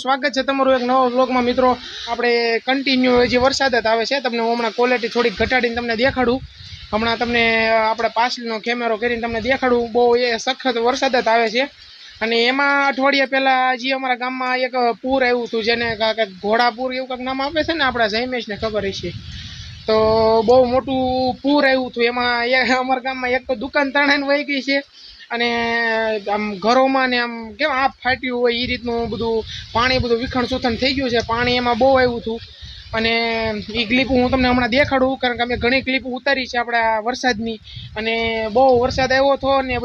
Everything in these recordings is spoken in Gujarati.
સ્વાગત છે તમારું એક નવો વ્લોગમાં મિત્રો। આપણે કન્ટિન્યુ જે વરસાદ જ આવે છે, તમને હું હમણાં ક્વોલિટી થોડીક ઘટાડીને તમને દેખાડું। હમણાં તમને આપણે પાછળનો કેમેરો કરીને તમને દેખાડું। બહુ એ સખત વરસાદ જ આવે છે અને એમાં અઠવાડિયા પહેલાં જે અમારા ગામમાં એક પૂર આવ્યું હતું, જેને કાંઈક ઘોડાપૂર એવું કાંઈક નામ આપે છે ને, આપણા જયમેશને ખબર હશે। તો બહુ મોટું પૂર આવ્યું હતું, એમાં અમારા ગામમાં એક તો દુકાન તણાઈને વહી ગઈ છે અને આમ ઘરોમાં ને આમ કેમ આપ ફાટ્યું હોય એ રીતનું બધું પાણી બધું વિખણ સુથણ થઈ ગયું છે। પાણી એમાં બહુ આવ્યું હતું અને એ ક્લિપ હું તમને હમણાં દેખાડું, કારણ કે અમે ઘણી ક્લિપ ઉતારી છે આપણા વરસાદની। અને બહુ વરસાદ આવ્યો હતો ને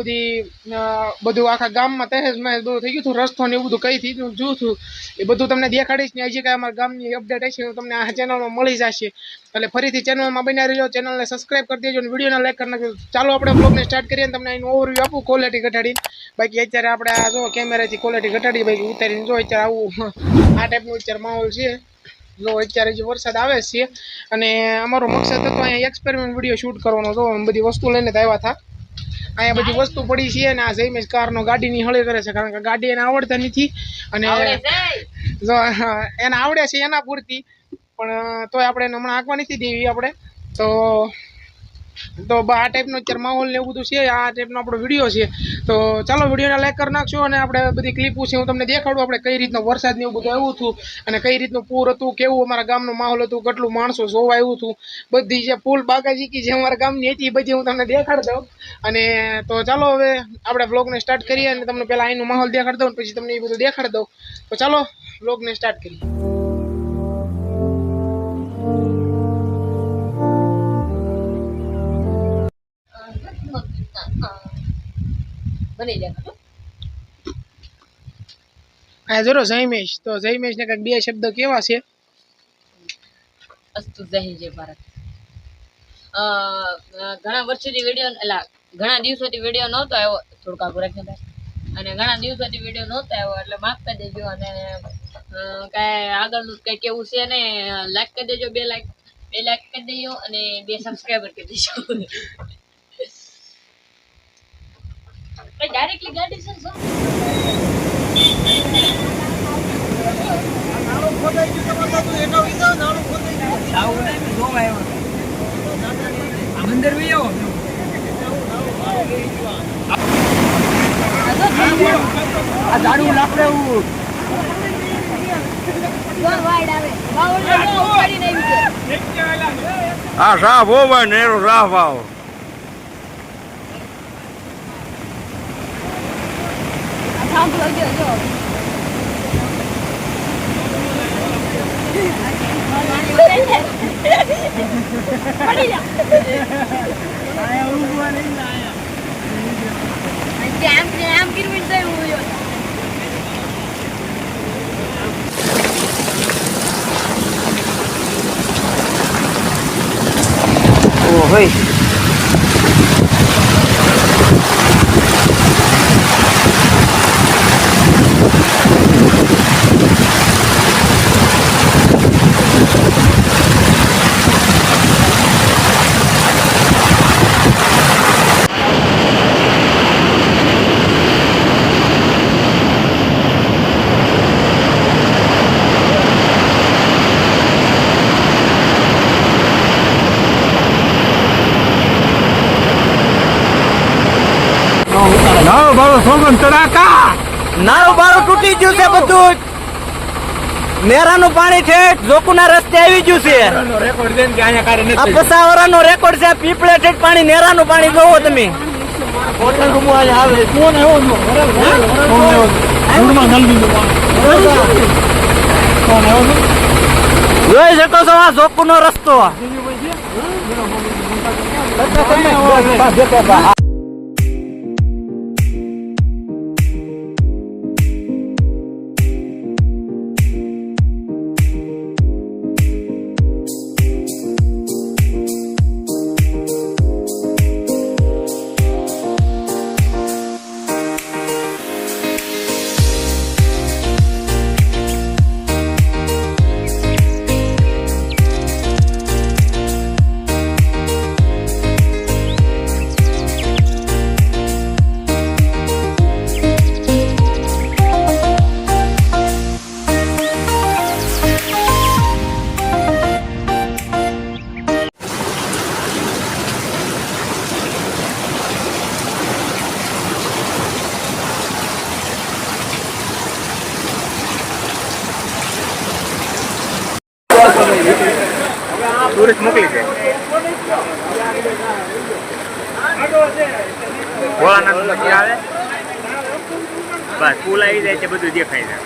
બધું આખા ગામમાં તહેસ મહેસ બધું થઈ ગયું હતું। રસ્તો ને એવું બધું કઈ થઈ ગયું હતું એ બધું તમને દેખાડીશ ને હજી કાંઈ અમારા ગામની અપડેટ હશે તો તમને આ ચેનલમાં મળી જશે। એટલે ફરીથી ચેનલમાં બન્યા રહેજો, ચેનલને સબસ્ક્રાઈબ કરી દેજો અને વિડીયોને લાઈક કરી નાખજો। ચાલો આપણે બ્લોગને સ્ટાર્ટ કરીએ ને તમને એનું ઓવરવ્યૂ આપું ક્વોલિટી ઘટાડીને। બાકી અત્યારે આપણે આ જો કેમેરાથી ક્વોલિટી ઘટાડી બાકી ઉતારીને જો અત્યારે આવું આ ટાઈપનું અત્યારે માહોલ છે। જો અત્યારે જે વરસાદ આવે છે અને અમારો મકસદ હતો અહીંયા એક્સપેરિમેન્ટ વિડીયો શૂટ કરવાનો હતો। બધી વસ્તુ લઈને જ આવ્યા હતા। અહીંયા બધી વસ્તુ પડી છે અને આ જયમેશ કારનો ગાડીની હળી કરે છે, કારણ કે ગાડી એને આવડતા નથી અને જો એને આવડે છે એના પૂરતી, પણ તોય આપણે એને હમણાં આંકવા નથી દેવી આપણે તો આ ટાઈપનો અત્યારે માહોલ ને એવું બધું છે। આ ટાઈપનો આપણો વિડીયો છે, તો ચાલો વિડીયોને લાઈક કરી નાખશો અને આપણે બધી ક્લિપો છે હું તમને દેખાડું આપણે કઈ રીતનો વરસાદ ને એવું બધું આવ્યું હતું અને કઈ રીતનું પૂર હતું, કેવું અમારા ગામનો માહોલ હતું, કેટલું માણસો જોવા આવ્યું હતું, બધી જે ફૂલ બાગાજી જે અમારા ગામની હતી એ બધી હું તમને દેખાડ દઉં। અને તો ચાલો હવે આપણે વ્લોગને સ્ટાર્ટ કરીએ અને તમને પહેલાં અહીંનો માહોલ દેખાડ દઉં પછી તમને એ બધું દેખાડ દઉં। તો ચાલો વ્લોગને સ્ટાર્ટ કરીએ। આ જરો જયમેશ, તો જયમેશને કંઈક બે શબ્દ કેવા છે? અસ્તુ જય જય ભારત। ઘણા વર્ષોથી વિડીયો ઘણા દિવસોથી વિડીયો નહોતો આવ્યો, થોડુંક આગળ રાખીને અને ઘણા દિવસોથી વિડીયો નહોતો આવ્યો એટલે માફ કરી દેજો। અને કાંઈ આગળનું કંઈ કેવું છે ને, લાઈક કરી દેજો, બે લાઈક કરી દેજો અને 2 સબસ્ક્રાઈબર કરી દેજો। ડાયરેક્ટલી ગાડી છે મંદિર બી આવો આ ઝાડુ લાકડે આ સાફ હોવા ને એનો સાફ આવો નાળો બાળો સોગન તડાકા નાળું બાળું તૂટી ગયું છે બધું। નેરાનું પાણી છે જોકુના રસ્તે આવી ગયું છે। રેકોર્ડ દેન કે અહીંયા કાર્ય આ નથી 50 વર્ષનો રેકોર્ડ છે। પીપળે ઠેઠ પાણી, નેરાનું પાણી જોવો તમે। હોટલ રૂમ આવે કોણ એવો નો બરાબર કોણ એવો જોઈ શકો છો આ જોકુનો રસ્તો। ભોળાનાથ મંદિર આવે બસ પુલ આવી જાય છે બધું દેખાય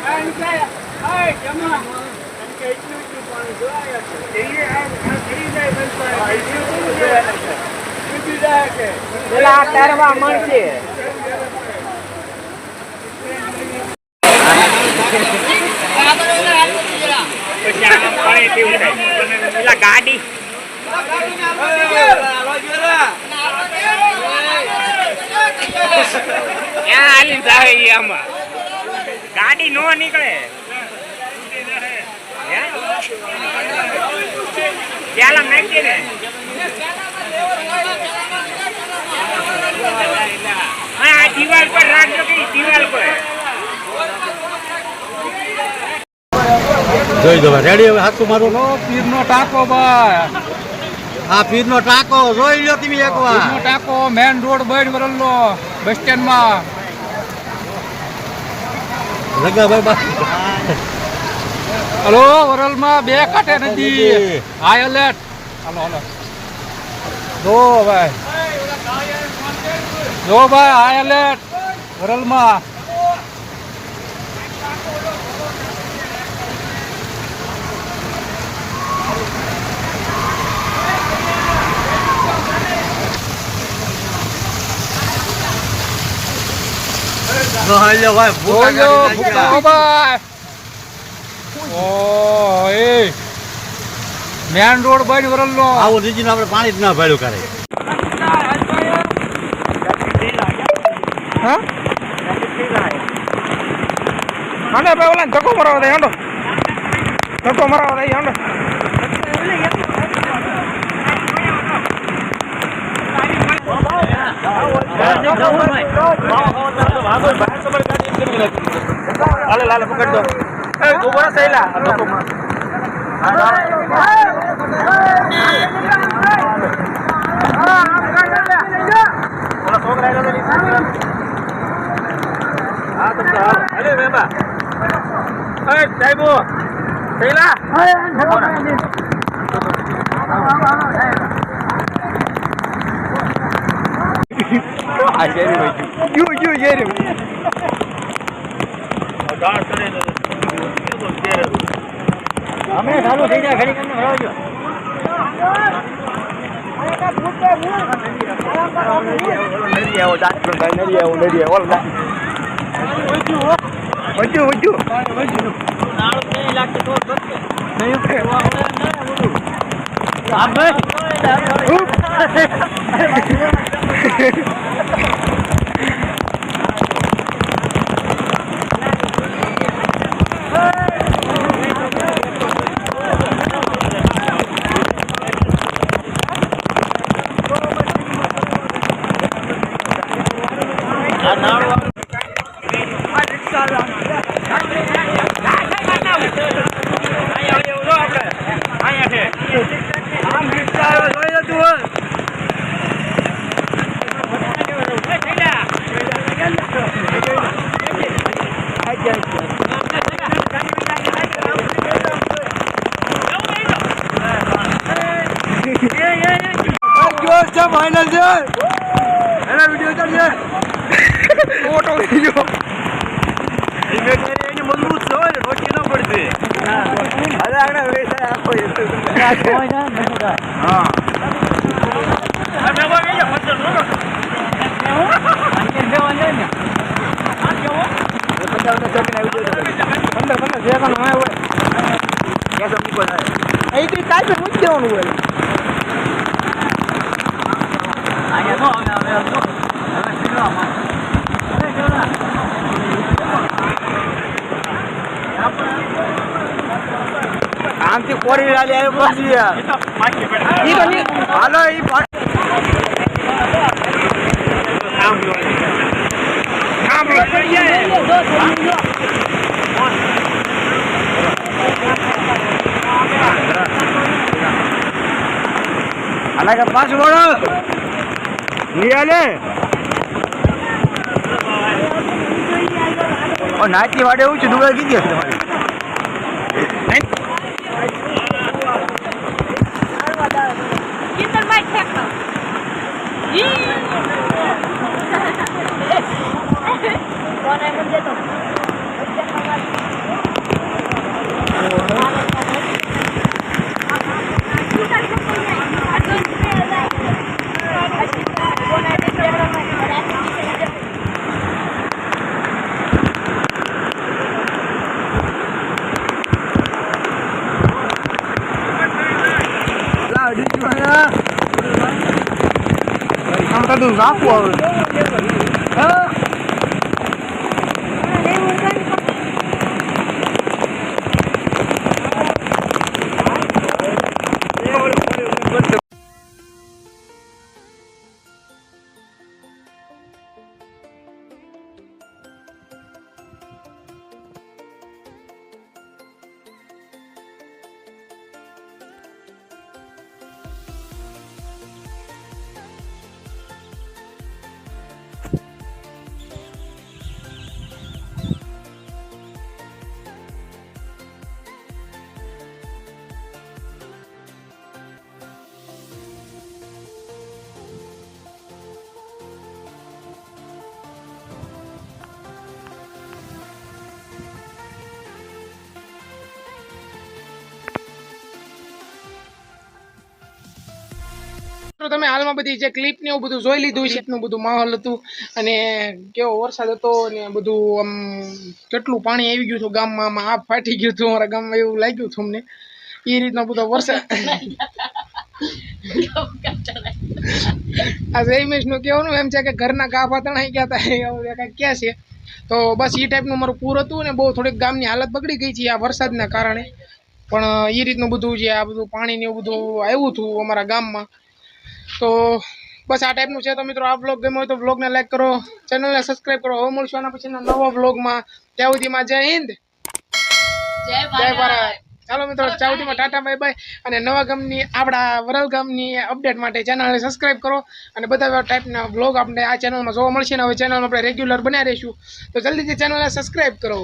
છે પેલા તારવા મળશે ગાડી ગાડી નો નીકળે ચાલ નાખીએ ને હા દિવાલ પર રાખજો કે દિવાલ પર જોઈ દો રેડી હવે હાથ મારો પીરનો ટાંકો ભાઈ આ પીરનો ટાંકો જોઈ લ્યો તમે એકવાર પીરનો ટાંકો મેન રોડ બન વરલનો બસ સ્ટેન્ડ માં હલો વરલ માં બે કાંઠે નદી હાઈ એલર્ટ હાલો હાલો જો ભાઈ હાઈ એલર્ટ વરલ માં મેન રોડ બન વરલ નો આવું રીજીને આપણે પાણી જ ના ભર્યું કરે હા હાંડો ભાઈ ઓલા ધક્કો મરાવો દે હાંડો ધક્કો મરાવો દે હાંડો લાલે પકડ દો તું બરા સહેલા ધક્કો માર અમે ચાલુ થઈ જાય ઘડી કરીને ભરાવજો ફાઇનલ છે એના વિડિયો ચાલશે ફોટો વિડિયો એને મજબૂત છે રોટી ન પડશે અરે આગળ વેસા આપો હા અમે બોલ ગયો ફટર નો અંકે દેવાને ને આ કેવો 50 સેકન્ડ આવી ગયો 15 સેકન્ડ માં હોય કેસો મૂકો અહીં થી કાઈ પણ મૂકી દેવાનું હોય આમથી કોરી લાલી આવ્યો પછી હાલો ઈ અલગ પાસ બોલો નિયાલે ઓ નાચી વાડે એવું છે ડુંગર કીધી હશે તમારી કિંદર માઈક ફેંક બધું રાખવું આવે. તો તમે હાલમાં બધી જે ક્લિપ ને એવું બધું જોઈ લીધું છે, એટલું બધું માહોલ હતું અને કેવો વરસાદ હતો ને બધું આમ કેટલું પાણી આવી ગયું હતું ગામમાં, આમાં આપ ફાટી ગયું હતું અમારા ગામમાં, એવું લાગ્યું હતું અમને. એ રીતનો બધો વરસાદ. આ જયમેશનું કહેવાનું એમ છે કે ઘરના ગાભા તણાઈ ગયા હતા એવું કંઈક કહે છે. તો બસ એ ટાઈપનું મારું પૂર હતું ને બહુ થોડીક ગામની હાલત બગડી ગઈ છે આ વરસાદના કારણે. પણ એ રીતનું બધું જે આ બધું પાણી ને એવું બધું આવ્યું હતું અમારા ગામમાં. તો બસ આ ટાઈપનું છે. તો મિત્રો આ વ્લોગ ગમ્યો હોય તો વ્લોગને લાઈક કરો, ચેનલને સબસ્ક્રાઈબ કરો. હવે મળશું આના પછીના નવા વ્લોગમાં. ત્યાં સુધીમાં જય હિન્દ, જય ભારત. ચાલો મિત્રો, ત્યાં સુધીમાં ટાટા બાય બાય. અને નવા ગામની આપણા વરલ ગામની અપડેટ માટે ચેનલને સબસ્ક્રાઈબ કરો અને બધા ટાઈપના વ્લોગ આપણે આ ચેનલમાં જોવા મળશે. ને હવે ચેનલમાં આપણે રેગ્યુલર બનાવી રહીશું, તો જલ્દીથી ચેનલને સબસ્ક્રાઈબ કરો.